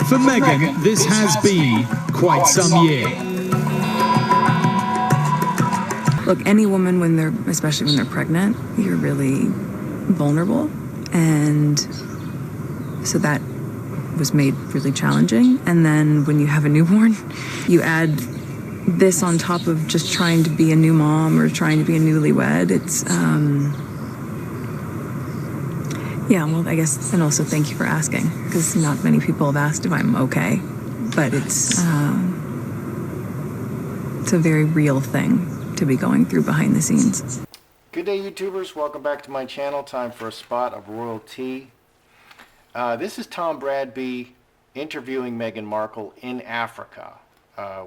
For Meghan, this has been quite some year. Look, any woman, especially when they're pregnant, you're really vulnerable. And so that was made really challenging. And then when you have a newborn, you add this on top of just trying to be a new mom or trying to be a newlywed. It's, yeah, well, I guess, and also thank you for asking, because not many people have asked if I'm okay. But it's a very real thing to be going through behind the scenes. Good day, YouTubers. Welcome back to my channel. Time for a spot of royal tea. This is Tom Bradby interviewing Meghan Markle in Africa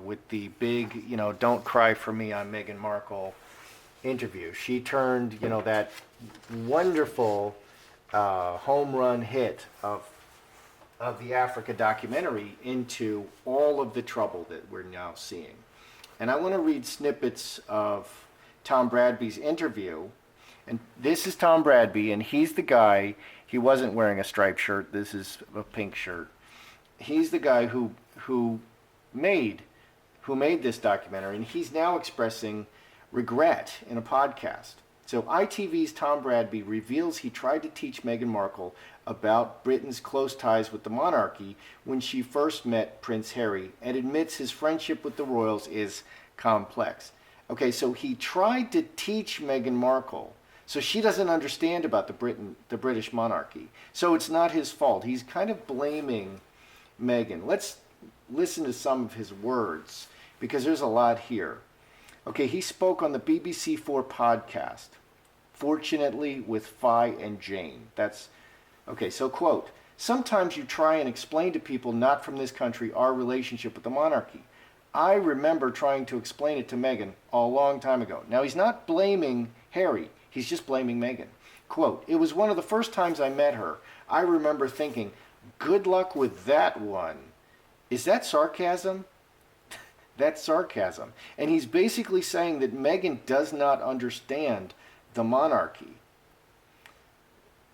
with the big, don't cry for me, I'm Meghan Markle interview. She turned, that wonderful home run hit of the Africa documentary into all of the trouble that we're now seeing. And I want to read snippets of Tom Bradby's interview. And this is Tom Bradby, and he's the guy, he wasn't wearing a striped shirt, this is a pink shirt. He's the guy who made this documentary, and he's now expressing regret in a podcast. So ITV's Tom Bradby reveals he tried to teach Meghan Markle about Britain's close ties with the monarchy when she first met Prince Harry, and admits his friendship with the royals is complex. Okay, so he tried to teach Meghan Markle, so she doesn't understand about the British monarchy. So it's not his fault. He's kind of blaming Meghan. Let's listen to some of his words, because there's a lot here. Okay, he spoke on the BBC4 podcast, Fortunately with Fi and Jane. That's, okay, so quote, "Sometimes you try and explain to people not from this country our relationship with the monarchy. I remember trying to explain it to Meghan a long time ago." Now, he's not blaming Harry. He's just blaming Meghan. Quote, "It was one of the first times I met her. I remember thinking, good luck with that one." Is that sarcasm? That's sarcasm. And he's basically saying that Meghan does not understand the monarchy.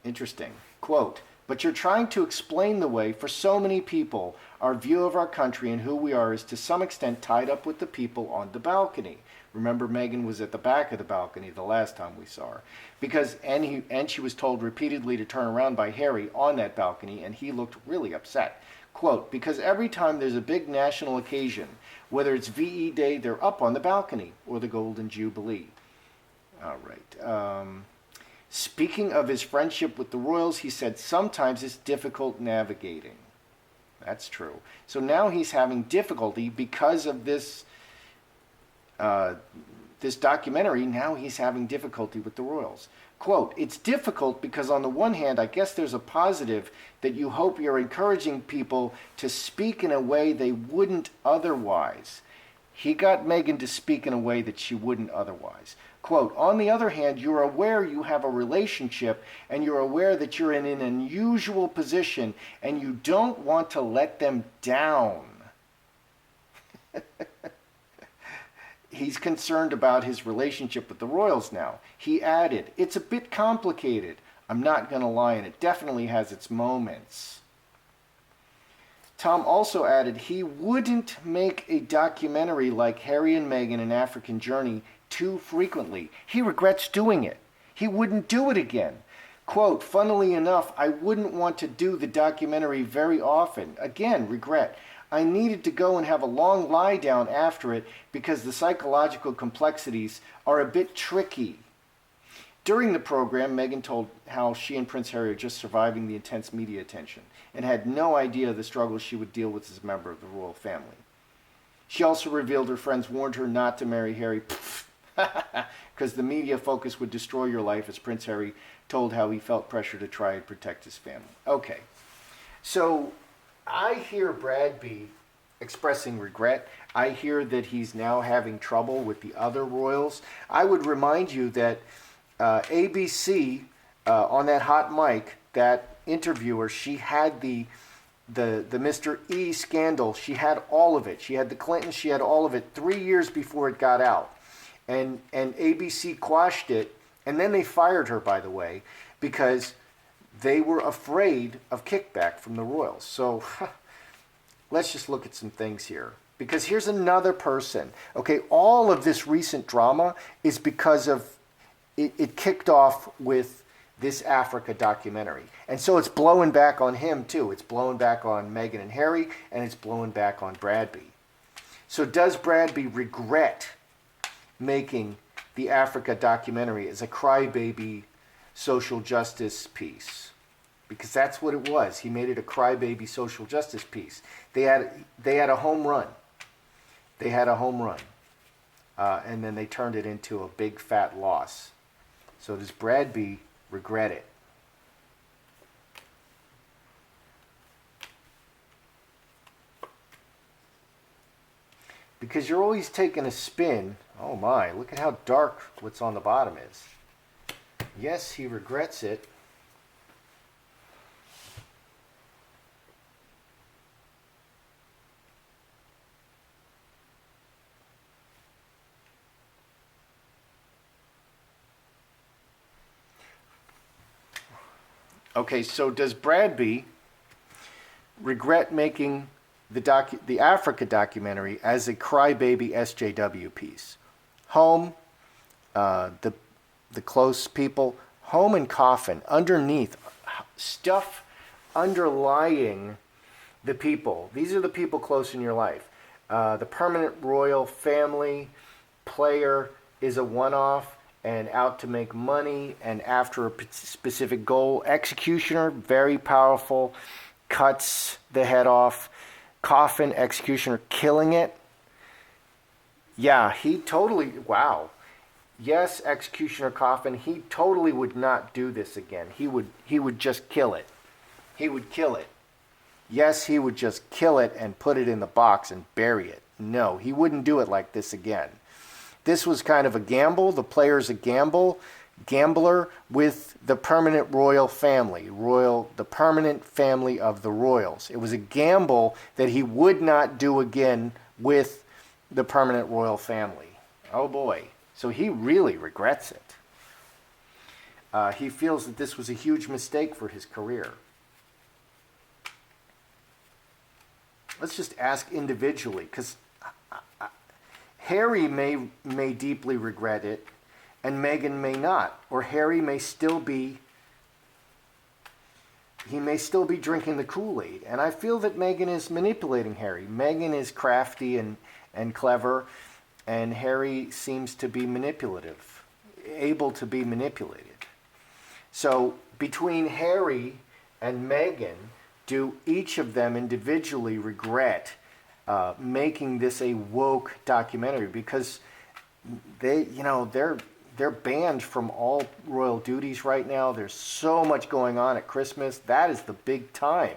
Interesting. Quote, "But you're trying to explain the way for so many people. Our view of our country and who we are is to some extent tied up with the people on the balcony." Remember, Meghan was at the back of the balcony the last time we saw her. And she was told repeatedly to turn around by Harry on that balcony, and he looked really upset. Quote, "Because every time there's a big national occasion, whether it's VE Day, they're up on the balcony, or the Golden Jubilee." All right. Speaking of his friendship with the royals, he said sometimes it's difficult navigating. That's true. So now he's having difficulty because of this documentary. Now he's having difficulty with the royals. Quote, "It's difficult because on the one hand, I guess there's a positive that you hope you're encouraging people to speak in a way they wouldn't otherwise." He got Meghan to speak in a way that she wouldn't otherwise. Quote, "On the other hand, you're aware you have a relationship and you're aware that you're in an unusual position and you don't want to let them down." He's concerned about his relationship with the royals now. He added, "It's a bit complicated. I'm not going to lie, and it definitely has its moments." Tom also added he wouldn't make a documentary like Harry and Meghan: An African Journey too frequently. He regrets doing it. He wouldn't do it again. Quote, "Funnily enough, I wouldn't want to do the documentary very often." Again, regret. "I needed to go and have a long lie down after it because the psychological complexities are a bit tricky." During the program, Meghan told how she and Prince Harry are just surviving the intense media attention and had no idea the struggles she would deal with as a member of the royal family. She also revealed her friends warned her not to marry Harry because the media focus would destroy your life, as Prince Harry told how he felt pressure to try and protect his family. Okay, so I hear Bradby expressing regret. I hear that he's now having trouble with the other royals. I would remind you that ABC, on that hot mic, that interviewer, she had the Mr. E scandal. She had all of it. She had the Clintons. She had all of it 3 years before it got out. And ABC quashed it. And then they fired her, by the way, because they were afraid of kickback from the royals. So let's just look at some things here. Because here's another person. Okay, all of this recent drama is because of, it kicked off with this Africa documentary. And so it's blowing back on him too. It's blowing back on Meghan and Harry, and it's blowing back on Bradby. So does Bradby regret making the Africa documentary as a crybaby social justice piece? Because that's what it was. He made it a crybaby social justice piece. They had a home run. They had a home run. And then they turned it into a big fat loss. So does Bradby regret it? Because you're always taking a spin. Oh my, look at how dark what's on the bottom is. Yes, he regrets it. Okay, so does Bradby regret making the Africa documentary as a crybaby SJW piece? Home, the close people, home and coffin, underneath, stuff underlying the people. These are the people close in your life. The permanent royal family player is a one-off and out to make money and after a specific goal. Executioner, very powerful, cuts the head off. Coffin, executioner, killing it. Yeah, he totally, wow. Yes, executioner Coffin, he totally would not do this again. He would just kill it. He would kill it. Yes, he would just kill it and put it in the box and bury it. No, he wouldn't do it like this again. This was kind of a gamble. The player's a gambler with the permanent royal family, the permanent family of the royals. It was a gamble that he would not do again with the permanent royal family. Oh boy. So he really regrets it. He feels that this was a huge mistake for his career. Let's just ask individually, because Harry may deeply regret it, and Meghan may not. Or Harry may still be, he may still be drinking the Kool-Aid. And I feel that Meghan is manipulating Harry. Meghan is crafty and clever, and Harry seems to be manipulative, able to be manipulated. So between Harry and Meghan, do each of them individually regret making this a woke documentary? Because they're banned from all royal duties right now. There's so much going on at Christmas. That is the big time,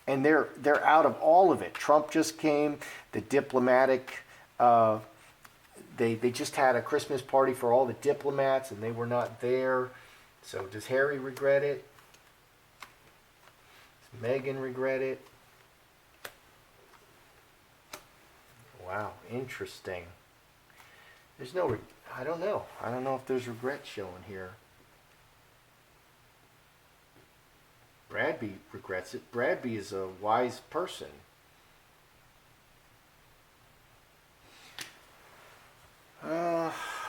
and they're out of all of it. Trump just came. The diplomatic, they just had a Christmas party for all the diplomats, and they were not there. So does Harry regret it? Does Meghan regret it? Wow, interesting. There's no, I don't know. I don't know if there's regret showing here. Bradby regrets it. Bradby is a wise person.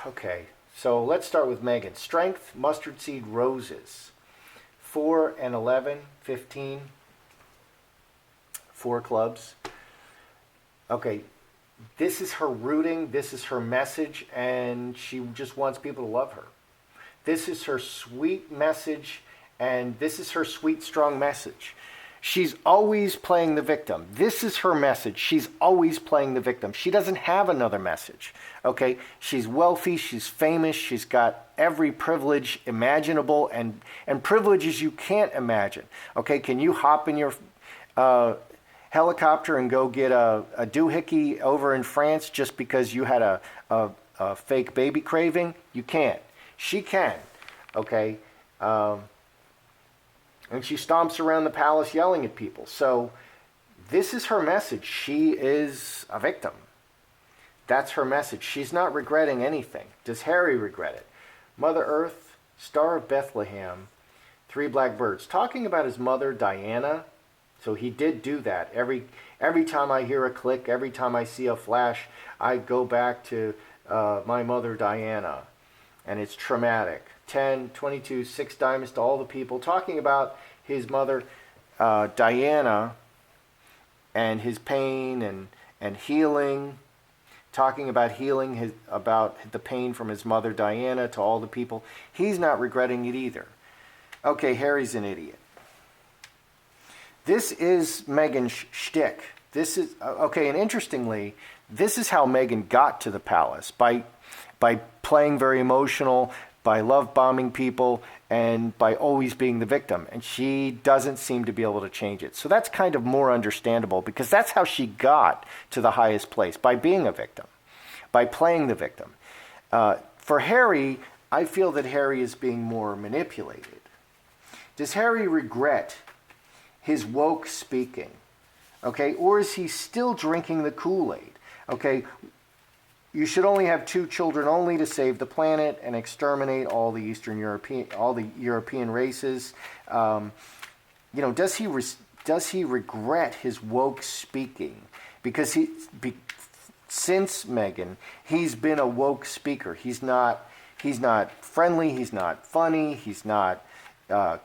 Okay, so let's start with Meghan. Strength, mustard seed, roses. 4 and 11, 15. 4 clubs. Okay, this is her rooting, this is her message, and she just wants people to love her. This is her sweet message, and this is her sweet, strong message. She's always playing the victim. This is her message. She's always playing the victim. She doesn't have another message, okay? She's wealthy, she's famous, she's got every privilege imaginable, and privileges you can't imagine, okay? Can you hop in your helicopter and go get a doohickey over in France just because you had a fake baby craving? You can't. She can, okay? And she stomps around the palace yelling at people. So this is her message. She is a victim. That's her message. She's not regretting anything. Does Harry regret it? Mother Earth, Star of Bethlehem, 3 black birds. Talking about his mother, Diana, So he did do that. Every time I hear a click, every time I see a flash, I go back to my mother Diana, and it's traumatic. 10, 22, 6 diamonds to all the people, talking about his mother Diana and his pain and healing, talking about healing about the pain from his mother Diana to all the people. He's not regretting it either. Okay, Harry's an idiot. This is Meghan's shtick. This is okay, and interestingly, this is how Meghan got to the palace, by playing very emotional, by love bombing people, and by always being the victim. And she doesn't seem to be able to change it. So that's kind of more understandable, because that's how she got to the highest place, by being a victim, by playing the victim. For Harry, I feel that Harry is being more manipulated. Does Harry regret his woke speaking? Okay, or is he still drinking the Kool-Aid? Okay, you should only have 2 children only to save the planet and exterminate all the European races. Does he regret his woke speaking? Because since Meghan, he's been a woke speaker. He's not friendly. He's not funny. He's not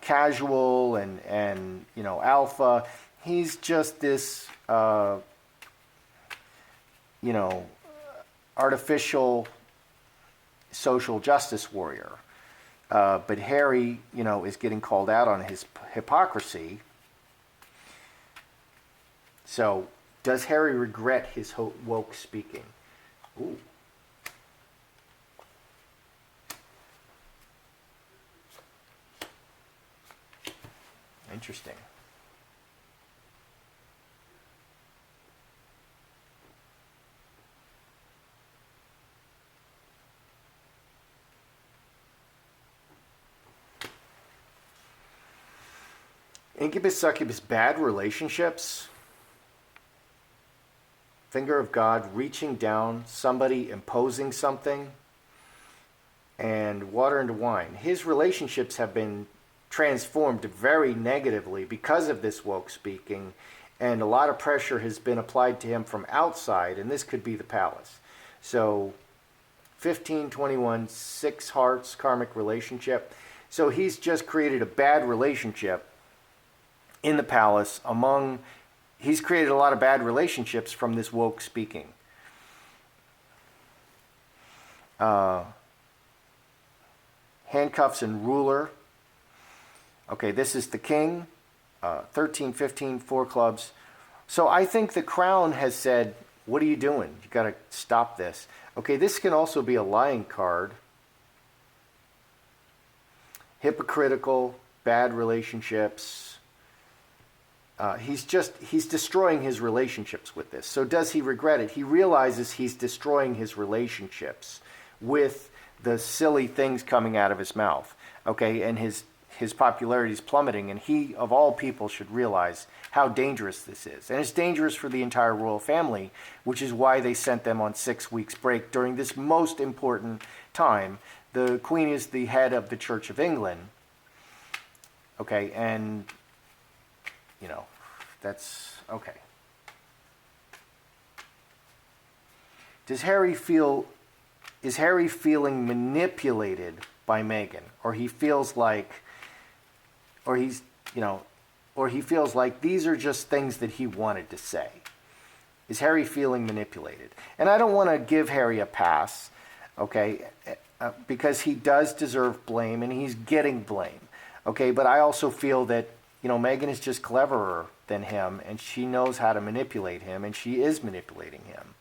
casual and alpha. He's just this artificial social justice warrior. But Harry, is getting called out on his hypocrisy. So, does Harry regret his woke speaking? Ooh. Interesting. Incubus, succubus, bad relationships. Finger of God reaching down, somebody imposing something, and water into wine. His relationships have been transformed very negatively because of this woke speaking, and a lot of pressure has been applied to him from outside, and this could be the palace. So 15, 21, 6 hearts, karmic relationship. So he's just created a bad relationship in the palace he's created a lot of bad relationships from this woke speaking. Handcuffs and ruler. Okay, this is the king. 13, 15, 4 clubs. So I think the crown has said, what are you doing? You got to stop this. Okay, this can also be a lying card. Hypocritical, bad relationships. He's destroying his relationships with this. So does he regret it? He realizes he's destroying his relationships with the silly things coming out of his mouth. Okay, and his popularity is plummeting, and he, of all people, should realize how dangerous this is. And it's dangerous for the entire royal family, which is why they sent them on 6 weeks break during this most important time. The Queen is the head of the Church of England. Okay, and that's okay. Is Harry feeling manipulated by Meghan, or he feels like these are just things that he wanted to say? Is Harry feeling manipulated? And I don't want to give Harry a pass, okay, because he does deserve blame and he's getting blame, okay, but I also feel that Meghan is just cleverer than him, and she knows how to manipulate him, and she is manipulating him.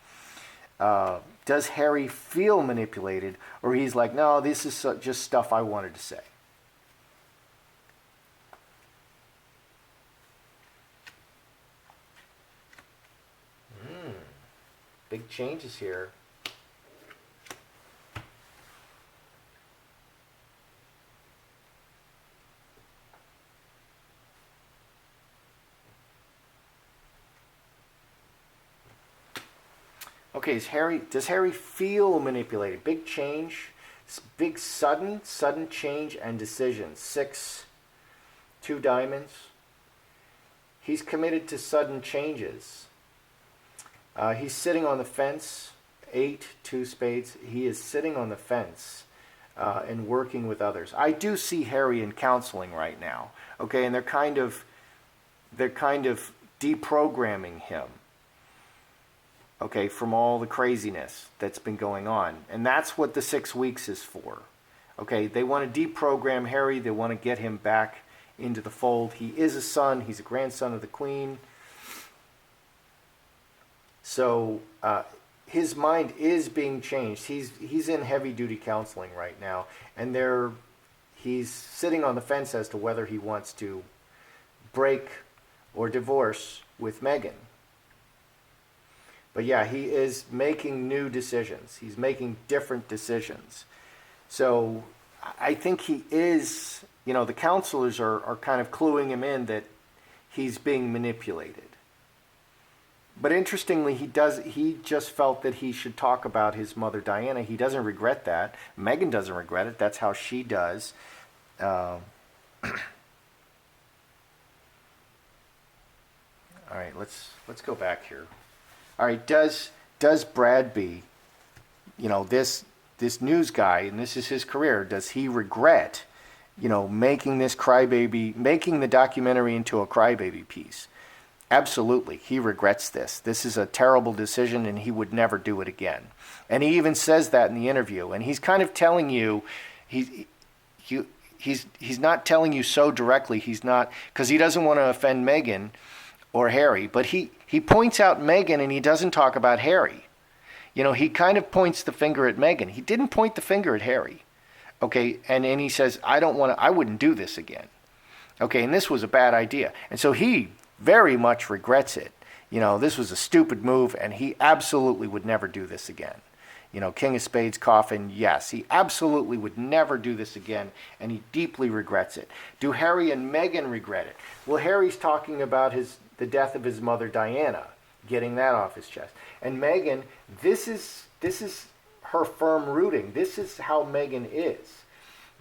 Does Harry feel manipulated, or he's like, no, this is just stuff I wanted to say? Big changes here. Okay, does Harry feel manipulated? Big change, big sudden change and decision. 6, 2 diamonds. He's committed to sudden changes. He's sitting on the fence. 8, 2 spades. He is sitting on the fence and working with others. I do see Harry in counseling right now. Okay, and they're kind of deprogramming him. Okay, from all the craziness that's been going on, and that's what the 6 weeks is for. Okay, they want to deprogram Harry. They want to get him back into the fold. He is a son. He's a grandson of the Queen. So his mind is being changed. He's in heavy-duty counseling right now, and he's sitting on the fence as to whether he wants to break or divorce with Meghan. But yeah, he is making new decisions. He's making different decisions. So I think he is, the counselors are kind of cluing him in that he's being manipulated. But interestingly, he just felt that he should talk about his mother Diana. He doesn't regret that. Meghan doesn't regret it. That's how she does. All right, let's go back here. All right, does Bradby, this news guy, and this is his career, does he regret, making the documentary into a crybaby piece? Absolutely, he regrets this. This is a terrible decision, and he would never do it again. And he even says that in the interview. And he's kind of telling you, he's not telling you so directly. He's not, because he doesn't want to offend Meghan or Harry. But he points out Meghan, and he doesn't talk about Harry. He kind of points the finger at Meghan. He didn't point the finger at Harry. Okay, and he says, I wouldn't do this again. Okay, and this was a bad idea. And so he very much regrets it. This was a stupid move, and he absolutely would never do this again. King of Spades coffin, yes, he absolutely would never do this again, and he deeply regrets it. Do Harry and Meghan regret it? Well, Harry's talking about the death of his mother Diana, getting that off his chest. And Meghan, this is her firm rooting. This is how Meghan is.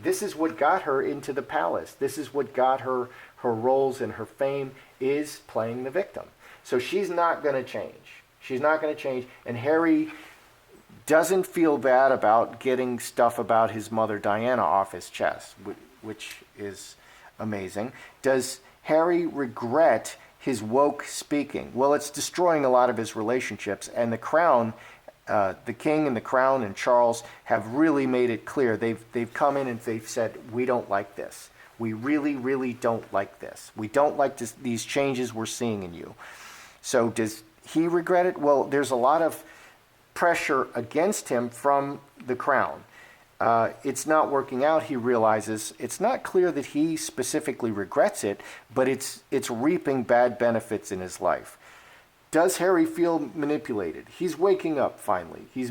This is what got her into the palace. This is what got her roles and her fame, is playing the victim. So she's not going to change. She's not going to change. And Harry doesn't feel bad about getting stuff about his mother Diana off his chest, which is amazing. Does Harry regret his woke speaking? Well, it's destroying a lot of his relationships. And the Crown, the King and the Crown and Charles have really made it clear. They've come in and they've said, we don't like this. We really, really don't like this. We don't like these changes we're seeing in you. So does he regret it? Well, there's a lot of pressure against him from the Crown. It's not working out, he realizes. It's not clear that he specifically regrets it, but it's reaping bad benefits in his life. Does Harry feel manipulated? He's waking up finally. He's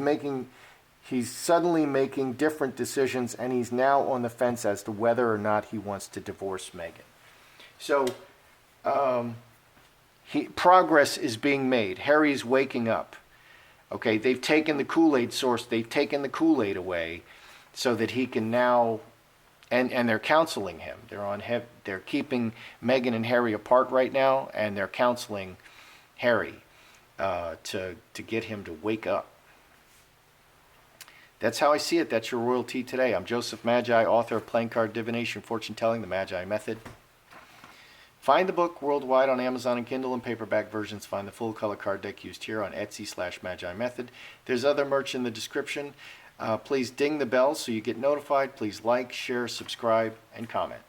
suddenly making different decisions, and he's now on the fence as to whether or not he wants to divorce Meghan. So progress is being made. Harry's waking up. Okay, they've taken the Kool-Aid source, they've taken the Kool-Aid away so that he can now, and they're counseling him. They're keeping Meghan and Harry apart right now, and they're counseling Harry to get him to wake up. That's how I see it. That's your royalty today. I'm Joseph Magi, author of Playing Card Divination, Fortune Telling, the Magi Method. Find the book worldwide on Amazon and Kindle and paperback versions. Find the full color card deck used here on Etsy/Magi Method. There's other merch in the description. Please ding the bell so you get notified. Please like, share, subscribe, and comment.